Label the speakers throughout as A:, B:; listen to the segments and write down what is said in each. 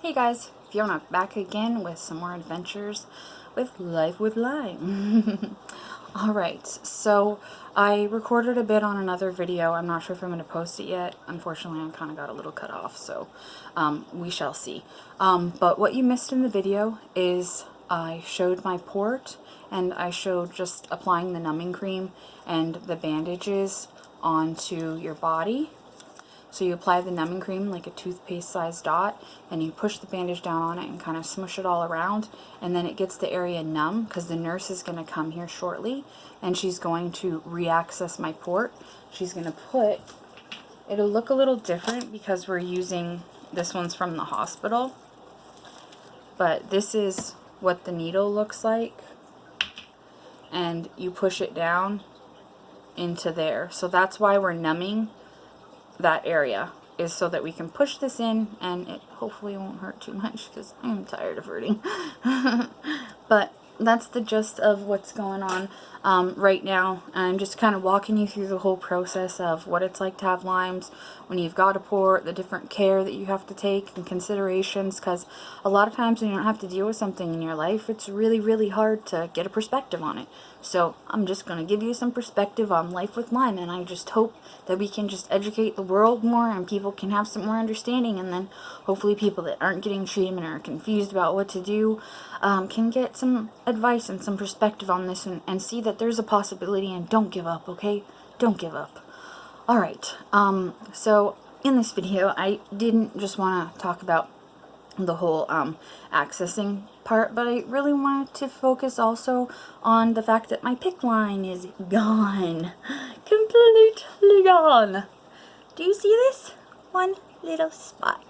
A: Hey guys, Fiona back again with some more adventures with Life with Lyme. Alright, so I recorded a bit on another video. I'm not sure if I'm going to post it yet. Unfortunately, I kind of got a little cut off, so we shall see. But what you missed in the video is I showed my port, and I showed just applying the numbing cream and the bandages onto your body. So you apply the numbing cream like a toothpaste sized dot, and you push the bandage down on it and kind of smush it all around, and then it gets the area numb because the nurse is going to come here shortly and she's going to re-access my port. She's going to put, it'll look a little different because we're using, this one's from the hospital, but this is what the needle looks like, and you push it down into there. So that's why we're numbing that area, is so that we can push this in and it hopefully won't hurt too much because I'm tired of hurting. But that's the gist of what's going on right now. I'm just kind of walking you through the whole process of what it's like to have Lyme's when you've got a port, the different care that you have to take and considerations, because a lot of times when you don't have to deal with something in your life, it's really hard to get a perspective on it. So I'm just going to give you some perspective on life with Lyme, and I just hope that we can just educate the world more and people can have some more understanding, and then hopefully people that aren't getting treatment or are confused about what to do can get some advice and some perspective on this, and see that there's a possibility, and don't give up, okay? Don't give up. Alright, so in this video I didn't just want to talk about the whole accessing part, but I really wanted to focus also on the fact that my PICC line is gone. Completely gone. Do you see this? One little spot.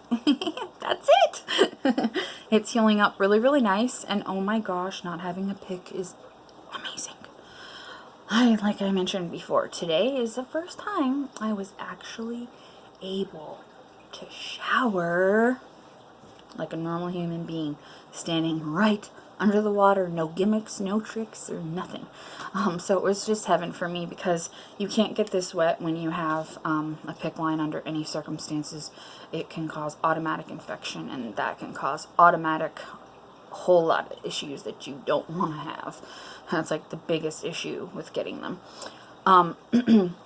A: That's it. It's healing up really nice, and oh my gosh, not having a PICC is amazing. Like I mentioned before, today is the first time I was actually able to shower like a normal human being, standing right under the water, no gimmicks, no tricks, or nothing. So it was just heaven for me, because you can't get this wet when you have a PICC line under any circumstances. It can cause automatic infection, and that can cause automatic whole lot of issues that you don't want to have. That's like the biggest issue with getting them.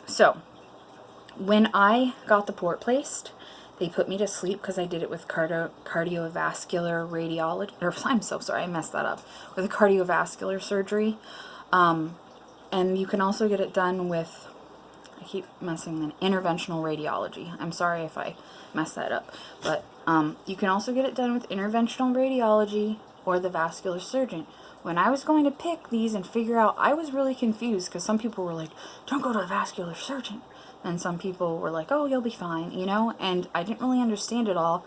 A: So when I got the port placed, they put me to sleep because I did it with cardiovascular radiology. Or, I'm so sorry, I messed that up. With a cardiovascular surgery. And you can also get it done with, I keep messing the interventional radiology. I'm sorry if I messed that up. But you can also get it done with interventional radiology or the vascular surgeon. When I was going to pick these and figure out, I was really confused because some people were like, don't go to a vascular surgeon. And some people were like, oh, you'll be fine, you know? And I didn't really understand it all.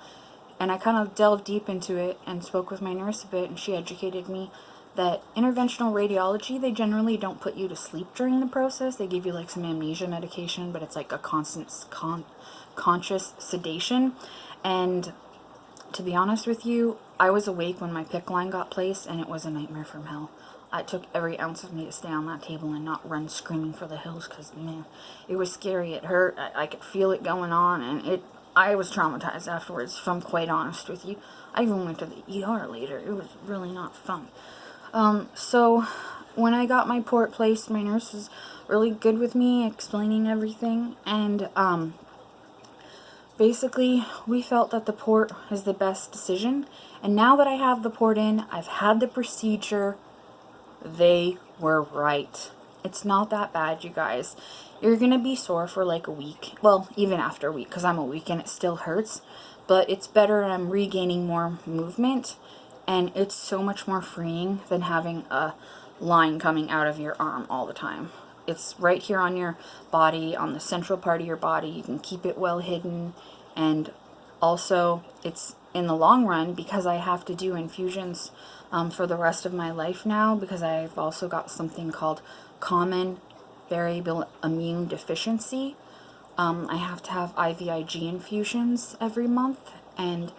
A: And I kind of delved deep into it and spoke with my nurse a bit, and she educated me that interventional radiology, they generally don't put you to sleep during the process. They give you like some amnesia medication, but it's like a constant conscious sedation. And to be honest with you, I was awake when my PICC line got placed, and it was a nightmare from hell. It took every ounce of me to stay on that table and not run screaming for the hills, because, man, it was scary. It hurt. I could feel it going on, and I was traumatized afterwards, if I'm quite honest with you. I even went to the ER later. It was really not fun. So when I got my port placed, my nurse was really good with me, explaining everything, and basically, we felt that the port is the best decision. And now that I have the port in, I've had the procedure, they were right. It's not that bad, you guys. You're going to be sore for like a week. Well, even after a week, because I'm a week and it still hurts. But it's better, and I'm regaining more movement. And it's so much more freeing than having a line coming out of your arm all the time. It's right here on your body, on the central part of your body. You can keep it well hidden. And also, it's in the long run, because I have to do infusions for the rest of my life now, because I've also got something called common variable immune deficiency. I have to have IVIG infusions every month, and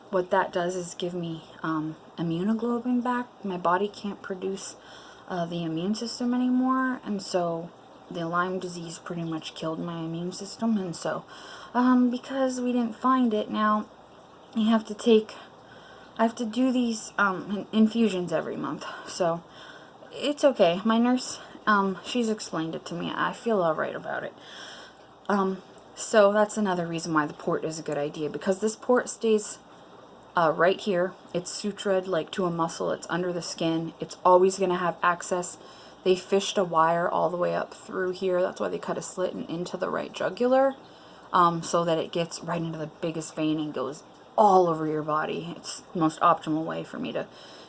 A: what that does is give me immunoglobulin back. My body can't produce the immune system anymore, and so the Lyme disease pretty much killed my immune system. And so because we didn't find it, now you have to take, I have to do these infusions every month. So it's okay. My nurse, she's explained it to me. I feel alright about it. So that's another reason why the port is a good idea, because this port stays right here. It's sutured like to a muscle. It's under the skin. It's always going to have access. They fished a wire all the way up through here. That's why they cut a slit and into the right jugular, so that it gets right into the biggest vein and goes all over your body. It's the most optimal way for me to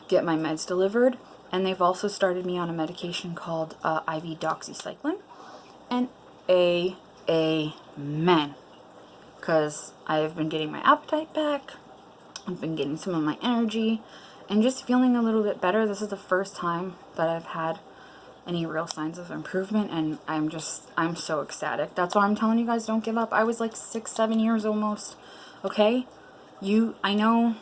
A: get my meds delivered. And they've also started me on a medication called IV doxycycline. And amen. Because I have been getting my appetite back. I've been getting some of my energy. And just feeling a little bit better. This is the first time that I've had any real signs of improvement. And I'm so ecstatic. That's why I'm telling you guys, don't give up. I was like 6-7 years almost. Okay? I know,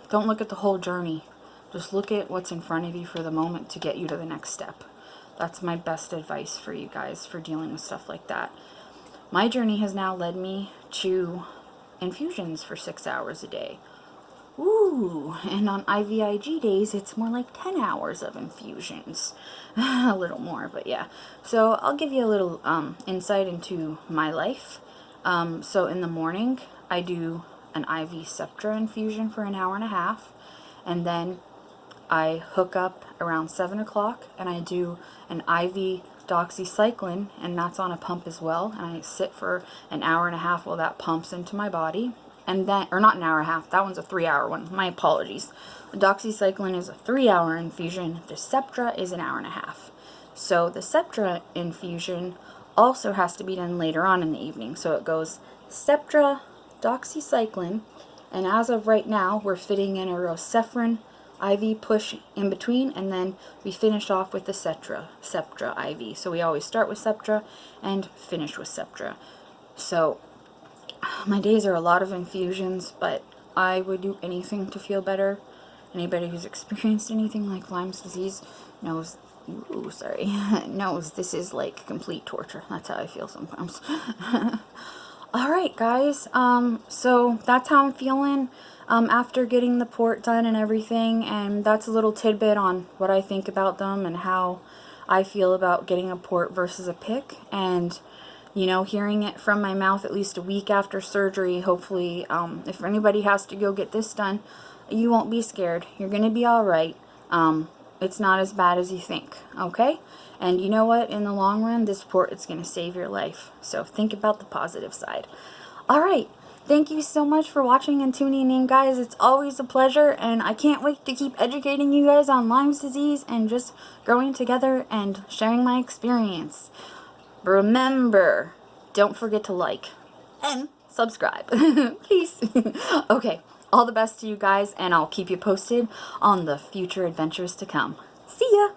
A: don't look at the whole journey. Just look at what's in front of you for the moment to get you to the next step. That's my best advice for you guys for dealing with stuff like that. My journey has now led me to infusions for 6 hours a day. Ooh, and on IVIG days, it's more like 10 hours of infusions. A little more, but yeah. So I'll give you a little insight into my life. So in the morning, I do an IV Septra infusion for an hour and a half. And then I hook up around 7 o'clock and I do an IV doxycycline, and that's on a pump as well. And I sit for an hour and a half while that pumps into my body. And then, or not an hour and a half, that one's a 3-hour one. My apologies. The doxycycline is a 3-hour infusion. The Septra is an hour and a half. So the Septra infusion also has to be done later on in the evening. So it goes Septra, doxycycline, and as of right now, we're fitting in a Rocephin IV push in between, and then we finish off with the Septra IV. So we always start with Septra and finish with Septra. So my days are a lot of infusions, but I would do anything to feel better. Anybody who's experienced anything like Lyme's disease knows, knows this is like complete torture. That's how I feel sometimes. Alright guys, so that's how I'm feeling after getting the port done and everything, and that's a little tidbit on what I think about them and how I feel about getting a port versus a PICC. And you know, hearing it from my mouth at least a week after surgery, hopefully, if anybody has to go get this done, you won't be scared. You're going to be alright. It's not as bad as you think, okay? And you know what? In the long run, this port is going to save your life. So think about the positive side. Alright, thank you so much for watching and tuning in, guys. It's always a pleasure, and I can't wait to keep educating you guys on Lyme's disease and just growing together and sharing my experience. Remember, don't forget to like and subscribe. Peace. Okay, all the best to you guys, and I'll keep you posted on the future adventures to come. See ya!